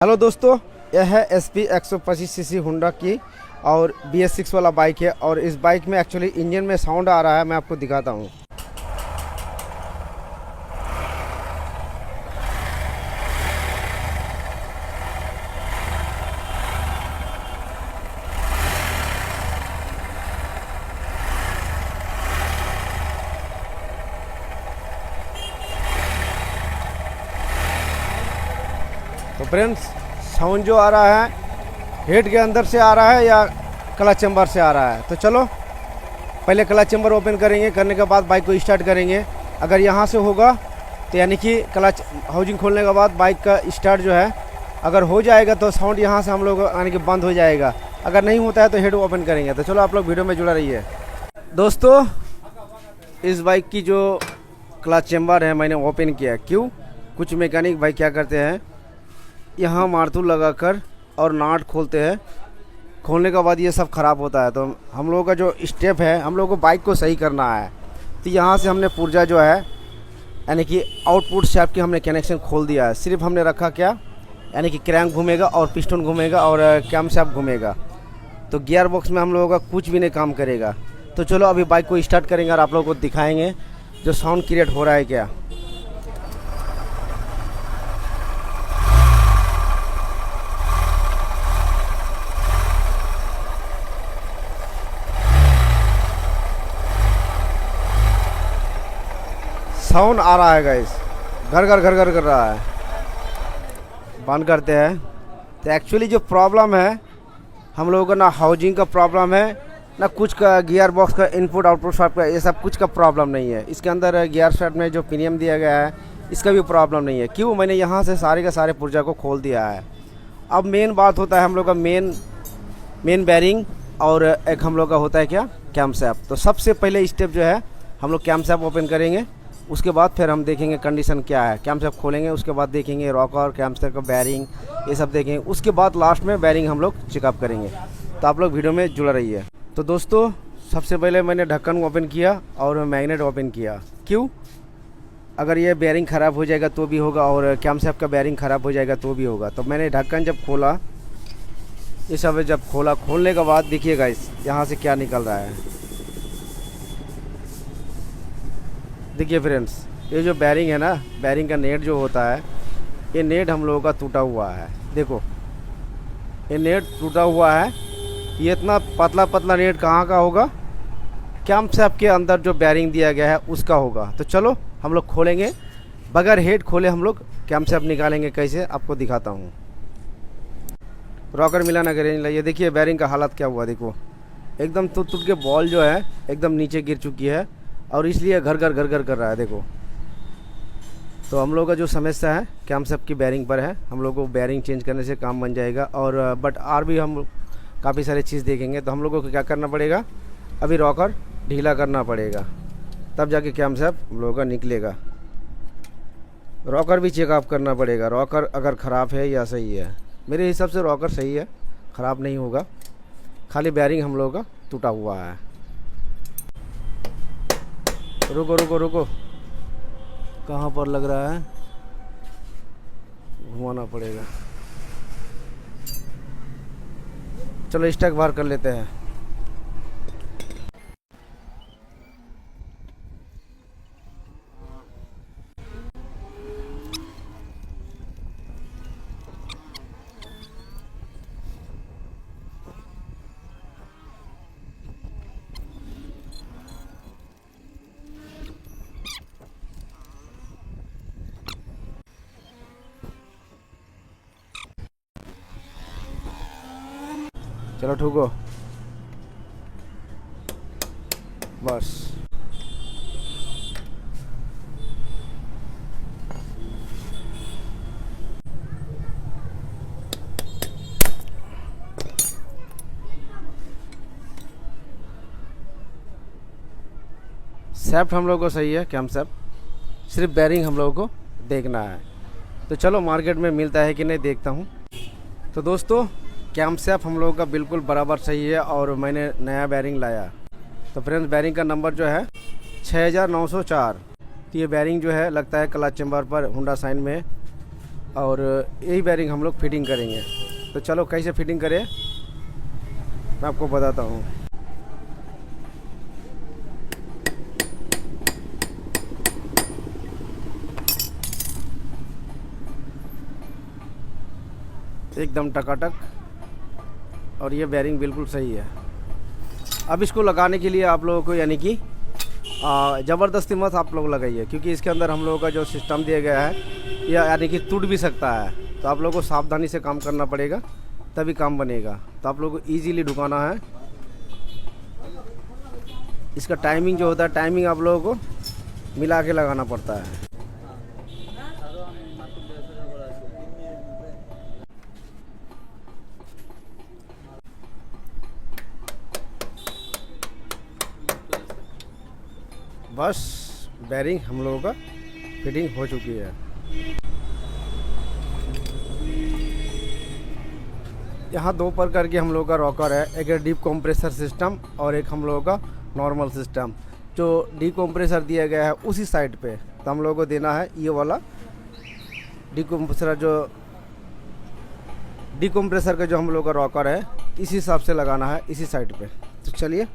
Hello दोस्तों, यह है SP 125cc होंडा की और BS6 वाला बाइक है। और इस बाइक में एक्चुअली इंजन में साउंड आ रहा है, मैं आपको दिखाता हूँ। तो फ्रेंड्स, साउंड जो आ रहा है हेड के अंदर से आ रहा है या क्लच चैम्बर से आ रहा है। तो चलो पहले क्लच चैम्बर ओपन करेंगे, करने के बाद बाइक को स्टार्ट करेंगे। अगर यहाँ से होगा तो यानी कि क्लच हाउसिंग खोलने के बाद बाइक का स्टार्ट जो है अगर हो जाएगा तो साउंड यहाँ से हम लोग यानी कि बंद हो जाएगा। अगर नहीं होता है तो हेड ओपन करेंगे। तो चलो आप लोग वीडियो में जुड़ा रहिए। दोस्तों, इस बाइक की जो क्लच चैम्बर है मैंने ओपन किया। क्यों? कुछ मैकेनिक भाई क्या करते हैं, यहाँ मारतूल लगाकर और नाट खोलते हैं। खोलने के बाद ये सब ख़राब होता है। तो हम लोगों का जो स्टेप है, हम लोगों को बाइक को सही करना है। तो यहाँ से हमने पुर्जा जो है यानी कि आउटपुट शाफ्ट की हमने कनेक्शन खोल दिया है। सिर्फ हमने रखा क्या, यानी कि क्रैंक घूमेगा और पिस्टन घूमेगा और कैम शाफ्ट घूमेगा। तो गियर बॉक्स में हम लोगों का कुछ भी नहीं काम करेगा। तो चलो अभी बाइक को स्टार्ट करेंगे और आप लोगों को दिखाएँगे जो साउंड क्रिएट हो रहा है क्या। साउंड आ रहा है गाइस, घर घर घर घर कर रहा है। बंद करते हैं। तो एक्चुअली जो प्रॉब्लम है हम लोगों को ना हाउसिंग का प्रॉब्लम है, ना कुछ का गियर बॉक्स का इनपुट आउटपुट शाफ्ट का, ये सब कुछ का प्रॉब्लम नहीं है। इसके अंदर गियर शाफ्ट में जो पिनियम दिया गया है इसका भी प्रॉब्लम नहीं है। क्यों? मैंने यहाँ से सारे के सारे पुर्जा को खोल दिया है। अब मेन बात होता है हम लोग का मेन बैरिंग और एक हम लोग का होता है क्या, कैम शाफ्ट। तो सबसे पहले स्टेप जो है हम लोग कैम शाफ्ट ओपन करेंगे। उसके बाद फिर हम देखेंगे कंडीशन क्या है। कैम शाफ्ट खोलेंगे, उसके बाद देखेंगे रॉकर, कैम शाफ्ट का बैरिंग, ये सब देखेंगे। उसके बाद लास्ट में बैरिंग हम लोग चेकअप करेंगे। तो आप लोग वीडियो में जुड़ा रहिए। तो दोस्तों, सबसे पहले मैंने ढक्कन ओपन किया और मैग्नेट ओपन किया। क्यों? अगर ये बैरिंग ख़राब हो जाएगा तो भी होगा और कैम शाफ्ट का बैरिंग ख़राब हो जाएगा तो भी होगा। तो मैंने ढक्कन जब खोला, ये सब जब खोला, खोलने के बाद देखिएगा इस यहाँ से क्या निकल रहा है। देखिए फ्रेंड्स, ये जो बैरिंग है ना, बैरिंग का नेट जो होता है, ये नेट हम लोगों का टूटा हुआ है। देखो ये नेट टूटा हुआ है। ये इतना पतला पतला नेट कहाँ का होगा? कैम शाफ्ट के अंदर जो बैरिंग दिया गया है उसका होगा। तो चलो हम लोग खोलेंगे, बगैर हेड खोले हम लोग कैम शाफ्ट निकालेंगे। कैसे आपको दिखाता हूँ। रॉकर मिला ना करें। ये देखिए बैरिंग का हालत क्या हुआ। देखो एकदम टूट टूट के बॉल जो है एकदम नीचे गिर चुकी है और इसलिए घर घर घर घर कर रहा है। देखो, तो हम लोग का जो समस्या है कैम शाफ्ट की बैरिंग पर है। हम लोग को बैरिंग चेंज करने से काम बन जाएगा। और बट और भी हम काफ़ी सारी चीज़ देखेंगे। तो हम लोगों को क्या करना पड़ेगा, अभी रॉकर ढीला करना पड़ेगा, तब जाके कैम शाफ्ट हम लोगों का निकलेगा। रॉकर भी चेकअप करना पड़ेगा, रॉकर अगर ख़राब है या सही है। मेरे हिसाब से रॉकर सही है, ख़राब नहीं होगा। खाली बैरिंग हम लोगों का टूटा हुआ है। रुको रुको रुको, कहाँ पर लग रहा है, घुमाना पड़ेगा। चलो स्टैक बाहर कर लेते हैं। चलो ठुको बस। शाफ्ट हम लोग को सही है, कैम शाफ्ट, सिर्फ बैरिंग हम लोगों को देखना है। तो चलो मार्केट में मिलता है कि नहीं देखता हूँ। तो दोस्तों, कैम शाफ्ट हम लोगों का बिल्कुल बराबर सही है और मैंने नया बैरिंग लाया। तो फ्रेंड्स, बैरिंग का नंबर जो है 6904। तो ये बैरिंग जो है लगता है क्लच चैम्बर पर होंडा साइन में और यही बेरिंग हम लोग फिटिंग करेंगे। तो चलो कैसे फिटिंग करें मैं आपको बताता हूँ। एकदम टकाटक, और ये बेरिंग बिल्कुल सही है। अब इसको लगाने के लिए आप लोगों को यानी कि ज़बरदस्ती मत आप लोग लगाइए, क्योंकि इसके अंदर हम लोगों का जो सिस्टम दिया गया है यह यानी कि टूट भी सकता है। तो आप लोगों को सावधानी से काम करना पड़ेगा, तभी काम बनेगा। तो आप लोगों को ईजीली ढुकाना है। इसका टाइमिंग जो होता है, टाइमिंग आप लोगों को मिला के लगाना पड़ता है। बस बेरिंग हम लोगों का फिटिंग हो चुकी है। यहाँ दो प्रकार के हम लोगों का रॉकर है, एक है डीप कंप्रेसर सिस्टम और एक हम लोगों का नॉर्मल सिस्टम। जो डीप कंप्रेसर दिया गया है उसी साइड पे, तो हम लोगों को देना है ये वाला डीप कंप्रेसर। जो डीप कंप्रेसर का जो हम लोगों का रॉकर है इसी हिसाब से लगाना है, इसी साइड पे। तो चलिए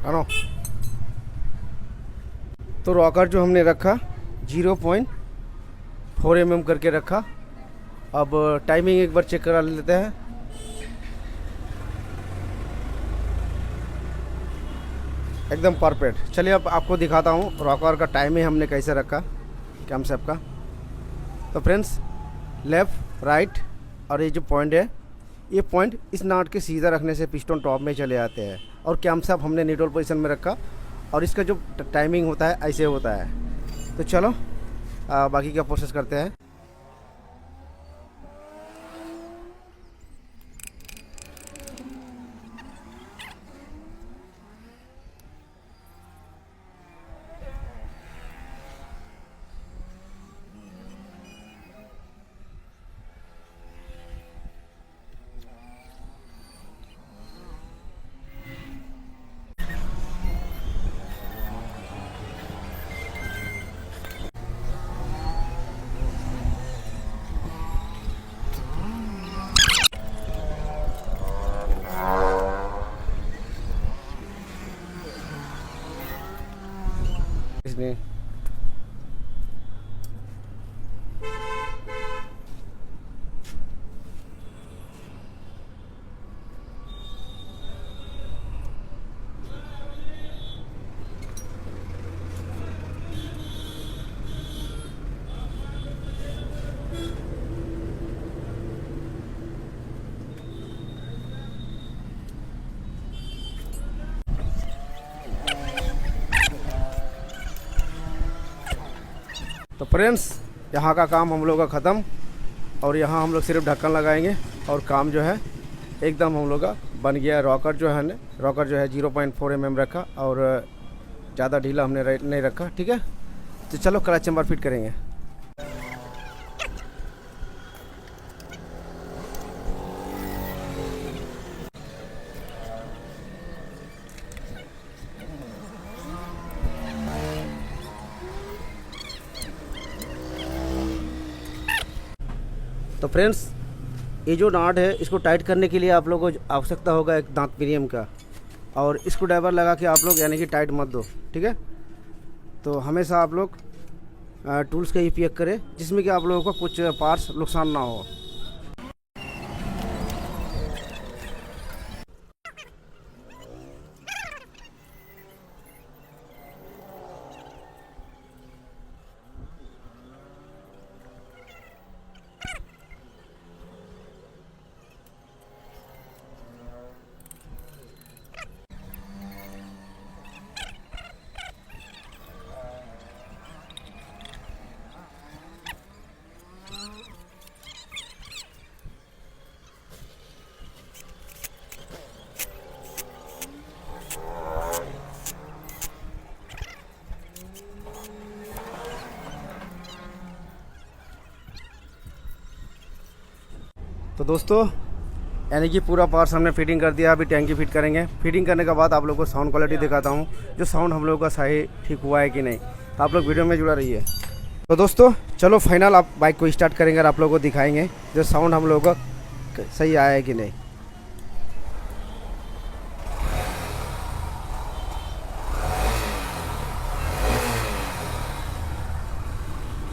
नो। तो रॉकर जो हमने रखा 0.4 mm करके रखा। अब टाइमिंग एक बार चेक करा लेते हैं। एकदम परफेक्ट। चलिए अब आपको दिखाता हूँ रॉकर का टाइमिंग हमने कैसे रखा कैमशैफ्ट का। तो फ्रेंड्स, लेफ़्ट राइट और ये जो पॉइंट है, ये पॉइंट इस नाट के सीधा रखने से पिस्टन टॉप में चले आते हैं। और कैमशैफ्ट हमने न्यूट्रल पोजीशन में रखा, और इसका जो टाइमिंग होता है ऐसे होता है। तो चलो बाकी का प्रोसेस करते हैं। इसमें तो फ्रेंड्स, यहाँ का काम हम लोग का ख़त्म, और यहाँ हम लोग सिर्फ ढक्कन लगाएंगे और काम जो है एकदम हम लोग का बन गया। रॉकर जो है 0.4 mm रखा, और ज़्यादा ढीला हमने नहीं रखा। ठीक है, तो चलो क्लच चैम्बर फिट करेंगे। फ्रेंड्स, ये जो नाट है इसको टाइट करने के लिए आप लोगों को आवश्यकता होगा एक दांत प्रीमियम का, और स्क्रू ड्राइवर लगा के आप लोग यानी कि टाइट मत दो, ठीक है। तो हमेशा आप लोग टूल्स का ही उपयोग करें जिसमें कि आप लोगों को कुछ पार्ट्स नुकसान ना हो। तो दोस्तों, यानी कि पूरा पार्ट्स हमने फिटिंग कर दिया। अभी टैंकी फिट करेंगे। फिटिंग करने के बाद आप लोगों को साउंड क्वालिटी दिखाता हूँ, जो साउंड हम लोगों का सही ठीक हुआ है कि नहीं। तो आप लोग वीडियो में जुड़ा रहिए। तो दोस्तों चलो फाइनल आप बाइक को स्टार्ट करेंगे और आप लोगों को दिखाएंगे जो साउंड हम लोगों का सही आया है कि नहीं।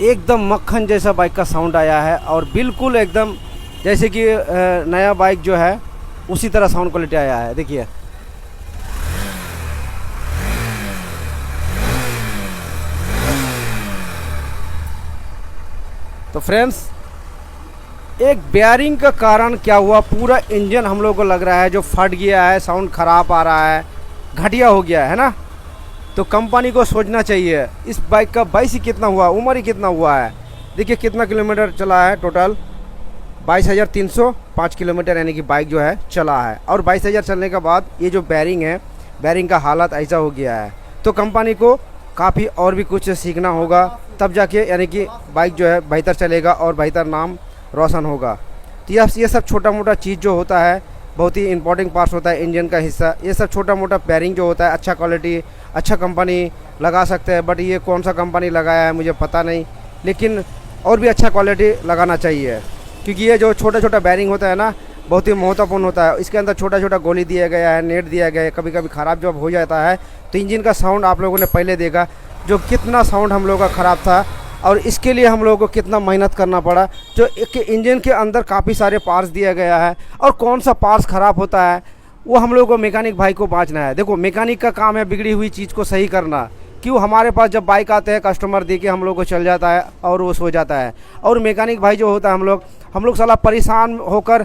एकदम मक्खन जैसा बाइक का साउंड आया है और बिल्कुल एकदम जैसे कि नया बाइक जो है उसी तरह साउंड क्वालिटी आया है। देखिए, तो फ्रेंड्स, एक बेयरिंग का कारण क्या हुआ, पूरा इंजन हम लोग को लग रहा है जो फट गया है, साउंड ख़राब आ रहा है, घटिया हो गया है ना। तो कंपनी को सोचना चाहिए। इस बाइक का वयस ही कितना हुआ, उम्र ही कितना हुआ है। देखिए कितना किलोमीटर चला है, टोटल 22,305 किलोमीटर यानी कि बाइक जो है चला है। और 22,000 चलने के बाद ये जो बेयरिंग है, बेयरिंग का हालत ऐसा हो गया है। तो कंपनी को काफ़ी और भी कुछ सीखना होगा, तब जाके यानी कि बाइक जो है बेहतर चलेगा और बेहतर नाम रोशन होगा। तो ये सब छोटा मोटा चीज़ जो होता है, बहुत ही इंपॉर्टेंट पार्ट्स होता है इंजन का हिस्सा। ये सब छोटा मोटा बेयरिंग जो होता है, अच्छा क्वालिटी अच्छा कंपनी लगा सकते हैं, बट ये कौन सा कंपनी लगाया है मुझे पता नहीं, लेकिन और भी अच्छा क्वालिटी लगाना चाहिए। क्योंकि ये जो छोटा छोटा बेयरिंग होता है ना, बहुत ही महत्वपूर्ण होता है। इसके अंदर छोटा छोटा गोली दिया गया है, नेट दिया गया है। कभी कभी ख़राब जब हो जाता है तो इंजन का साउंड आप लोगों ने पहले देखा, जो कितना साउंड हम लोगों का ख़राब था, और इसके लिए हम लोगों को कितना मेहनत करना पड़ा। जो एक इंजन के अंदर काफ़ी सारे पार्ट्स दिया गया है, और कौन सा पार्ट्स ख़राब होता है वो हम लोगों को मैकेनिक भाई को बाँचना है। देखो, मैकेनिक का काम है बिगड़ी हुई चीज़ को सही करना। क्यों, हमारे पास जब बाइक आते हैं कस्टमर दे के हम लोग को चल जाता है और वो सो जाता है, और मैकेनिक भाई जो होता है हम लोग साला परेशान होकर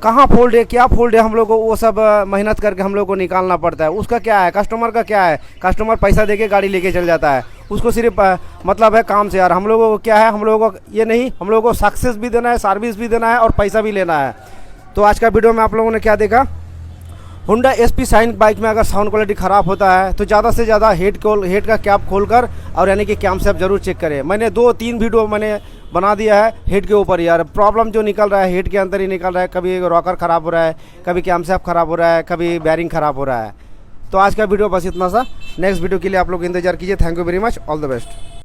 कहाँ फॉल्ट है क्या फॉल्ट है, हम लोग को वो सब मेहनत करके हम लोग को निकालना पड़ता है। उसका क्या है, कस्टमर का क्या है, कस्टमर पैसा देके गाड़ी लेके चल जाता है, उसको सिर्फ मतलब है काम से। यार हम लोगों को क्या है, हम लोगों को ये नहीं, हम लोगों को सक्सेस भी देना है, सर्विस भी देना है और पैसा भी लेना है। तो आज का वीडियो में आप लोगों ने क्या देखा, होंडा SP शाइन बाइक में अगर साउंड क्वालिटी ख़राब होता है तो ज़्यादा से ज़्यादा हेड का कैप खोलकर और यानी कि कैम से ज़रूर चेक करें। मैंने 2-3 वीडियो मैंने बना दिया है हेड के ऊपर। यार प्रॉब्लम जो निकल रहा है हेड के अंदर ही निकल रहा है, कभी रॉकर ख़राब हो रहा है, कभी कैम सेप ख़राब हो रहा है, कभी बेयरिंग ख़राब हो रहा है। तो आज का वीडियो बस इतना सा। नेक्स्ट वीडियो के लिए आप लोग इंतजार कीजिए। Thank you very much, all the best.